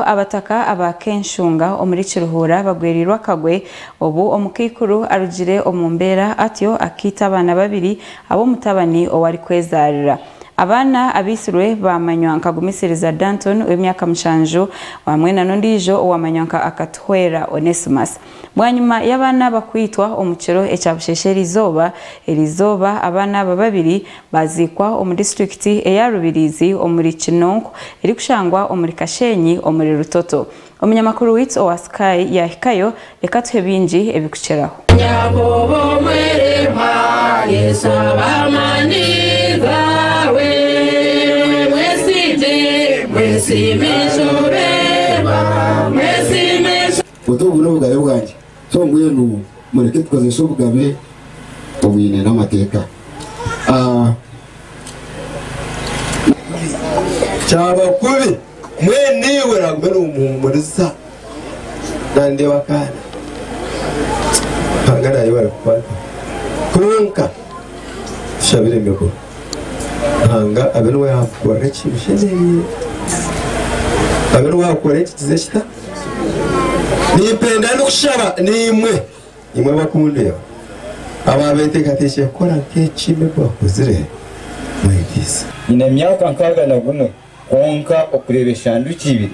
abataka abakenshunga omuri Kiruhura bagwerirwa kagwe obu omukikuru arugire omumbera atyo akita abana babiri abo mutabani owari kwezarira abana abisirwe bamanywa nkagumisiriza Danton w'emyaka 7 wamwe na nondijo owamanywa akatwera Onesimus bwanyuma y'abana bakwitwa omukiro echabushesheri erizoba abana babiri bazikwa omu district eya Rubirizi omuri Kinonko eri kushangwa omuri Kashenyi omuri Rutoto omunyamakuru witso owa Sky yahikayo reka tuhe bingi ebikucheraho Ubutumwa bwawe bwanjye so nguye nu mureke twaze bugabe ubine n'amateka cyaba kubi mwene weragwe n'umumuriza nande wakana hangara yibara kwa kunka shabire mbeko hanga abero yakora kibisheze abero yakora kize kita nipenda nukushaba nimwe bakundeba ababete kateshe kora kechime bakuzire mwegisa ina myaka nkaga na guno konka okurebesha ndukibiri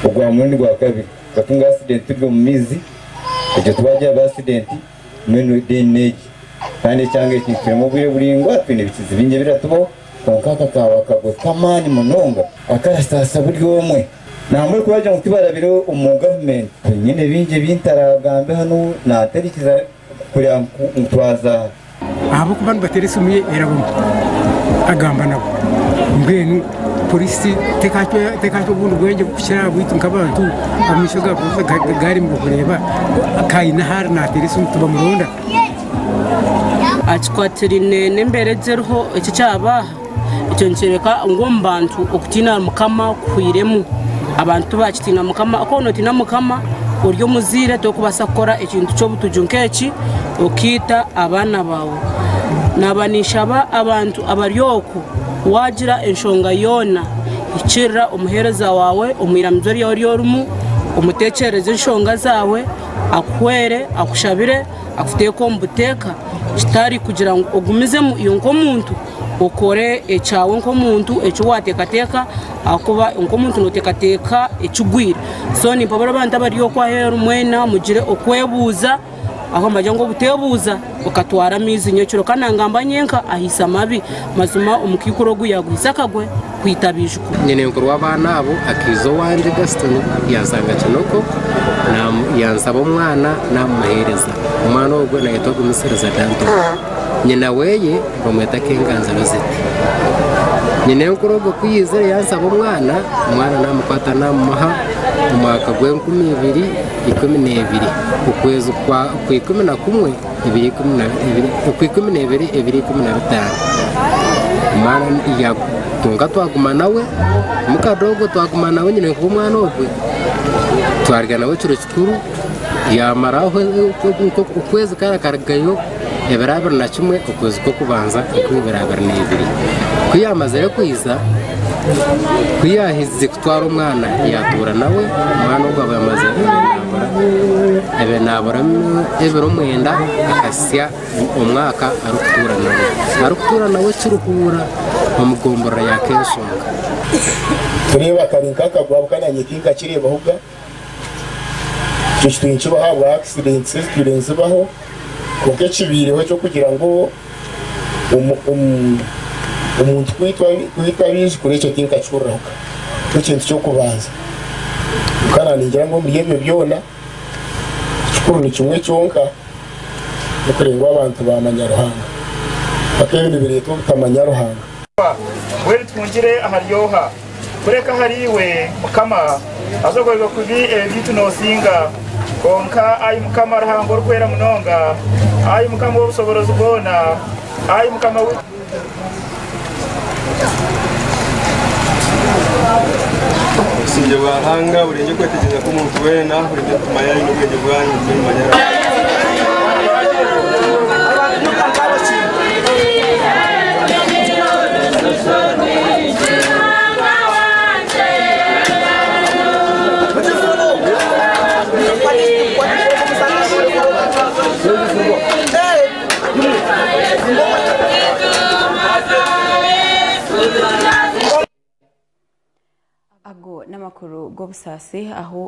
ogwa mundi gwa kabiri katunga accident bwo mumizi ejo twaje aba accident meno denege kandi cyange cyitemo bure buringwa twine bikizi binge biratubo konka kakawa kagotamani munonga akarasasa buri omwe namwe kwaje mutibara biro umu government nyine binge bintaragambe hano na terikiza kuri mutwaza abo kubana baterisumiye erabo agamba nabo mbenu polisi tekacho bundu bwenge kushira bwitu nkabantu amishoga kuza gari mu kureba kaina har na terisum tuba muronda achikwatirine nembere zerho iki cyaba icyo ncereka ngo mbantu okutina mukama kuiremu abantu bakitina mukama akono tina mukama uryo muzire to kubasakora ikintu cyo butujunkechi okita abana bawo nabanishaba abantu abaryoko wagira enshonga yona ikira umuhereza wawe umwiramzori yoryorumu umutekereze enshonga zawe akwere akushabire akuteko mbuteka kitari kugira ngo ogumize mu iyo nkomuntu okore echawe nkomuntu echo watekateka akuba nkomuntu notekateka echugwira so ni pabara abantu abariyo kwa hero mwena mugire okwebuza aho majango butebuza ukatwara mizi nyociro kana ngamba nyenka ahisa mabi mazuma umukikuro guyaguhisa kagwe kwitabijwe nyene nkurwa abana abo akizo wanje Gaston yazanga kinoko na yansaba umwana namuhereza umwana ogwe na yitwa gumisiriza Danton nyina weye bamweta kenganza rozeti nyine nkurogo kuyizera yansaba umwana namukwata namuha umwaka gwe 2012 ukwezi kwa 11 2015 umwana ya tunga twaguma nawe mukadogo twaguma nawe nyine ku mwana ogwe twarga nawe ciro kikuru yamaraho ukwezi karagayo eberabara na kimwe ukwezi ko kubanza kw'iberabara n'ibiri kuyamaze yo kwiza kuyahize kutwara umwana yatura nawe umwana ubwo yamaze ebero mwenda akasya umwaka arukutura nawe kiruhura umugombora yakeshonga tureba karinka kagwabo kananye kinga kireba huga cyishwincho bahabwa accidents kirenze baho kuko kibiriho cyo kugira ngo umuntu kwitwa bizi kuri cyo kinka cyurahuka cyo kintu cyo kubanza kana ningira ngo muri yebyo byona kuri ni kimwe cyonka ukurengwa abantu bamanyaruhanga akende bireto tamanyaruhanga weri twungire aharyoha kureka hariwe mukama azogorwa kubi bitu nosinga konka ayi mukama rahango rukwera munonga ayi mukama w'ubusoborozi bwona ayi mukama sinje bahanga urenge kwetegeza ko umuntu wena urenge kumanya n'ubwenge bwanyu kumanya ago n'amakuru go busase aho